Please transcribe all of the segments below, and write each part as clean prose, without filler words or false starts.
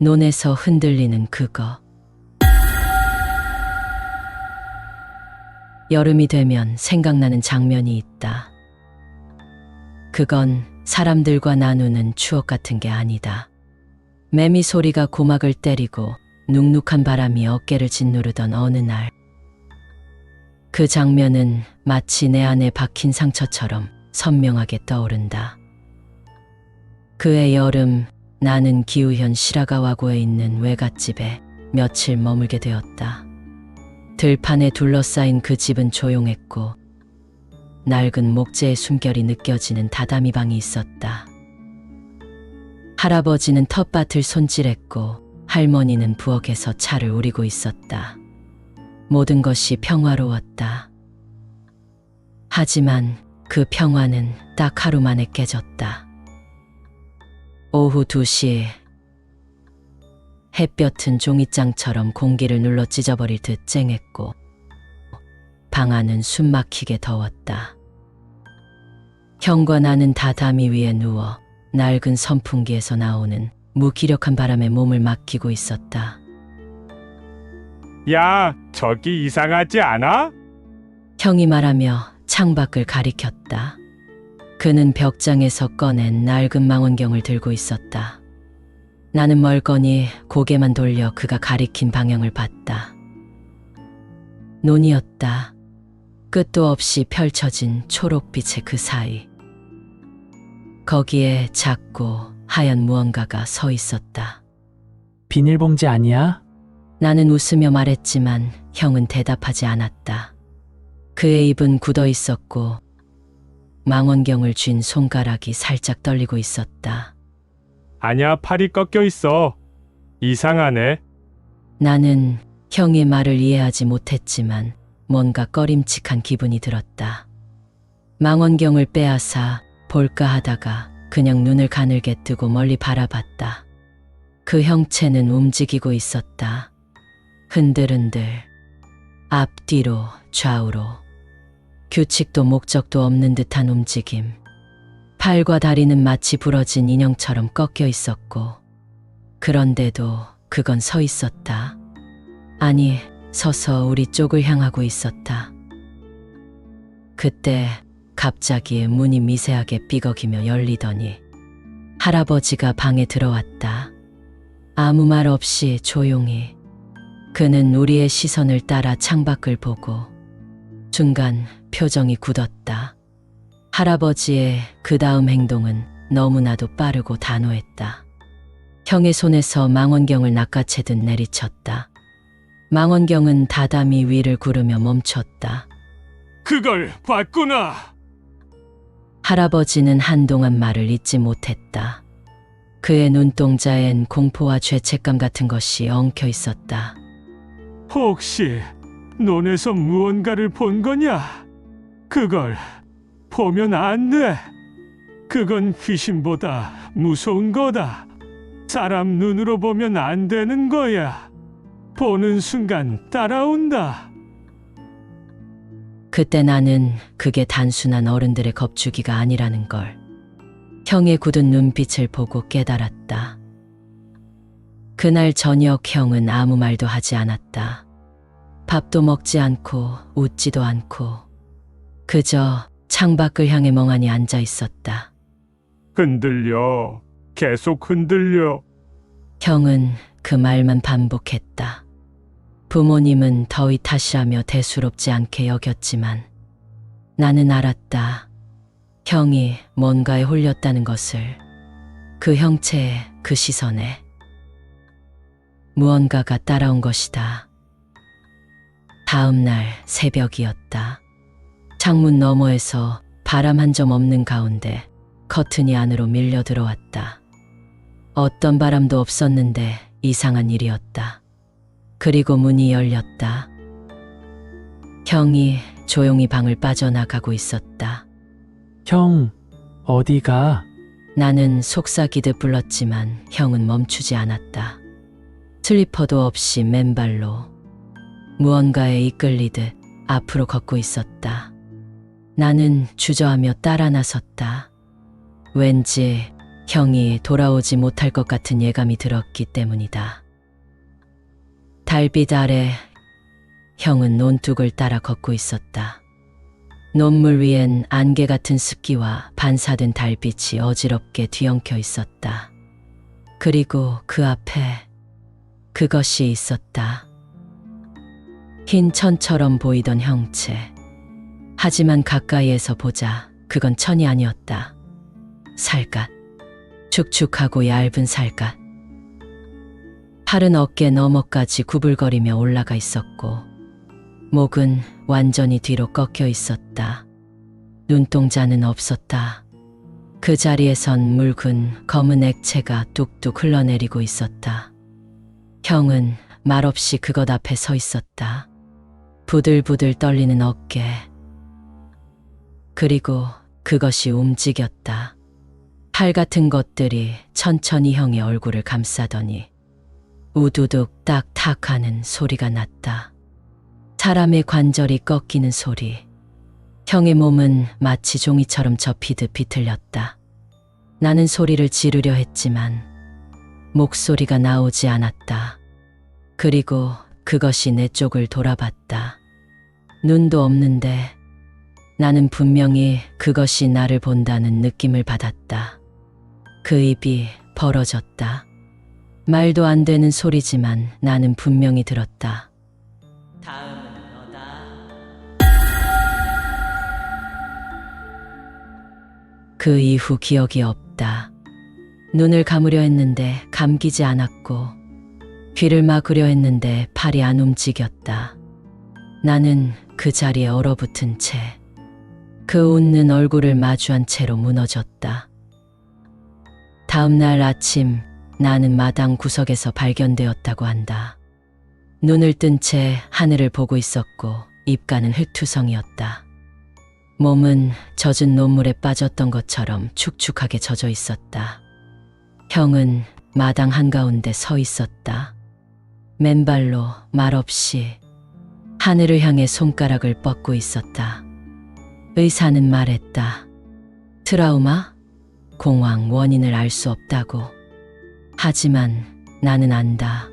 논에서 흔들리는 그거. 여름이 되면 생각나는 장면이 있다. 그건 사람들과 나누는 추억 같은 게 아니다. 매미 소리가 고막을 때리고 눅눅한 바람이 어깨를 짓누르던 어느 날. 그 장면은 마치 내 안에 박힌 상처처럼 선명하게 떠오른다. 그해 여름, 나는 기우현 시라가와고에 있는 외갓집에 며칠 머물게 되었다. 들판에 둘러싸인 그 집은 조용했고 낡은 목재의 숨결이 느껴지는 다다미 방이 있었다. 할아버지는 텃밭을 손질했고 할머니는 부엌에서 차를 우리고 있었다. 모든 것이 평화로웠다. 하지만 그 평화는 딱 하루 만에 깨졌다. 오후 2시, 햇볕은 종이장처럼 공기를 눌러 찢어버릴 듯 쨍했고 방 안은 숨막히게 더웠다. 형과 나는 다다미 위에 누워 낡은 선풍기에서 나오는 무기력한 바람에 몸을 맡기고 있었다. 야, 저기 이상하지 않아? 형이 말하며 창밖을 가리켰다. 그는 벽장에서 꺼낸 낡은 망원경을 들고 있었다. 나는 멀거니 고개만 돌려 그가 가리킨 방향을 봤다. 논이었다. 끝도 없이 펼쳐진 초록빛의 그 사이. 거기에 작고 하얀 무언가가 서 있었다. 비닐봉지 아니야? 나는 웃으며 말했지만 형은 대답하지 않았다. 그의 입은 굳어 있었고 망원경을 쥔 손가락이 살짝 떨리고 있었다. 아니야, 팔이 꺾여 있어. 이상하네. 나는 형의 말을 이해하지 못했지만 뭔가 꺼림칙한 기분이 들었다. 망원경을 빼앗아 볼까 하다가 그냥 눈을 가늘게 뜨고 멀리 바라봤다. 그 형체는 움직이고 있었다. 흔들흔들, 앞뒤로 좌우로. 규칙도 목적도 없는 듯한 움직임. 팔과 다리는 마치 부러진 인형처럼 꺾여 있었고 그런데도 그건 서 있었다. 아니, 서서 우리 쪽을 향하고 있었다. 그때 갑자기 문이 미세하게 삐걱이며 열리더니 할아버지가 방에 들어왔다. 아무 말 없이 조용히. 그는 우리의 시선을 따라 창밖을 보고 순간 표정이 굳었다. 할아버지의 그 다음 행동은 너무나도 빠르고 단호했다. 형의 손에서 망원경을 낚아채듯 내리쳤다. 망원경은 다다미 위를 구르며 멈췄다. 그걸 봤구나. 할아버지는 한동안 말을 잇지 못했다. 그의 눈동자엔 공포와 죄책감 같은 것이 엉켜 있었다. 혹시 논에서 무언가를 본 거냐? 그걸 보면 안 돼. 그건 귀신보다 무서운 거다. 사람 눈으로 보면 안 되는 거야. 보는 순간 따라온다. 그때 나는 그게 단순한 어른들의 겁주기가 아니라는 걸 형의 굳은 눈빛을 보고 깨달았다. 그날 저녁 형은 아무 말도 하지 않았다. 밥도 먹지 않고 웃지도 않고 그저 창밖을 향해 멍하니 앉아 있었다. 흔들려. 계속 흔들려. 형은 그 말만 반복했다. 부모님은 더위 탓이라며 대수롭지 않게 여겼지만 나는 알았다. 형이 뭔가에 홀렸다는 것을. 그 형체에, 그 시선에 무언가가 따라온 것이다. 다음 날 새벽이었다. 창문 너머에서 바람 한 점 없는 가운데 커튼이 안으로 밀려 들어왔다. 어떤 바람도 없었는데 이상한 일이었다. 그리고 문이 열렸다. 형이 조용히 방을 빠져나가고 있었다. 형, 어디가? 나는 속삭이듯 불렀지만 형은 멈추지 않았다. 슬리퍼도 없이 맨발로 무언가에 이끌리듯 앞으로 걷고 있었다. 나는 주저하며 따라 나섰다. 왠지 형이 돌아오지 못할 것 같은 예감이 들었기 때문이다. 달빛 아래 형은 논둑을 따라 걷고 있었다. 논물 위엔 안개 같은 습기와 반사된 달빛이 어지럽게 뒤엉켜 있었다. 그리고 그 앞에 그것이 있었다. 흰 천처럼 보이던 형체. 하지만 가까이에서 보자 그건 천이 아니었다. 살갗. 축축하고 얇은 살갗. 팔은 어깨 너머까지 구불거리며 올라가 있었고 목은 완전히 뒤로 꺾여 있었다. 눈동자는 없었다. 그 자리에선 묽은 검은 액체가 뚝뚝 흘러내리고 있었다. 형은 말없이 그것 앞에 서 있었다. 부들부들 떨리는 어깨. 그리고 그것이 움직였다. 팔 같은 것들이 천천히 형의 얼굴을 감싸더니 우두둑 딱탁 하는 소리가 났다. 사람의 관절이 꺾이는 소리. 형의 몸은 마치 종이처럼 접히듯 비틀렸다. 나는 소리를 지르려 했지만 목소리가 나오지 않았다. 그리고 그것이 내 쪽을 돌아봤다. 눈도 없는데 나는 분명히 그것이 나를 본다는 느낌을 받았다. 그 입이 벌어졌다. 말도 안 되는 소리지만 나는 분명히 들었다. 다음은 너다. 그 이후 기억이 없다. 눈을 감으려 했는데 감기지 않았고 귀를 막으려 했는데 팔이 안 움직였다. 나는 그 자리에 얼어붙은 채 그 웃는 얼굴을 마주한 채로 무너졌다. 다음 날 아침 나는 마당 구석에서 발견되었다고 한다. 눈을 뜬 채 하늘을 보고 있었고 입가는 흙투성이었다. 몸은 젖은 논물에 빠졌던 것처럼 축축하게 젖어 있었다. 형은 마당 한가운데 서 있었다. 맨발로 말없이 하늘을 향해 손가락을 뻗고 있었다. 의사는 말했다. 트라우마? 공황 원인을 알 수 없다고. 하지만 나는 안다.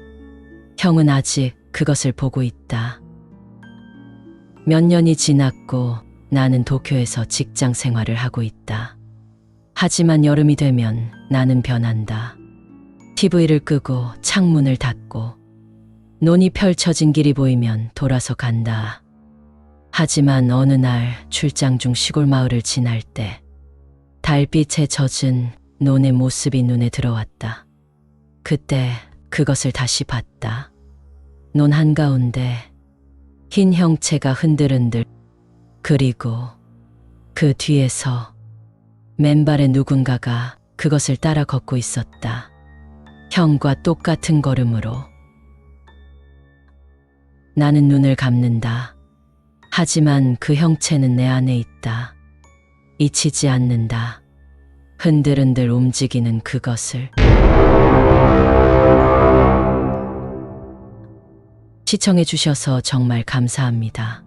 형은 아직 그것을 보고 있다. 몇 년이 지났고 나는 도쿄에서 직장 생활을 하고 있다. 하지만 여름이 되면 나는 변한다. TV를 끄고 창문을 닫고 논이 펼쳐진 길이 보이면 돌아서 간다. 하지만 어느 날 출장 중 시골 마을을 지날 때 달빛에 젖은 논의 모습이 눈에 들어왔다. 그때 그것을 다시 봤다. 논 한가운데 흰 형체가 흔들흔들. 그리고 그 뒤에서 맨발의 누군가가 그것을 따라 걷고 있었다. 형과 똑같은 걸음으로. 나는 눈을 감는다. 하지만 그 형체는 내 안에 있다. 잊히지 않는다. 흔들흔들 움직이는 그것을. 시청해 주셔서 정말 감사합니다.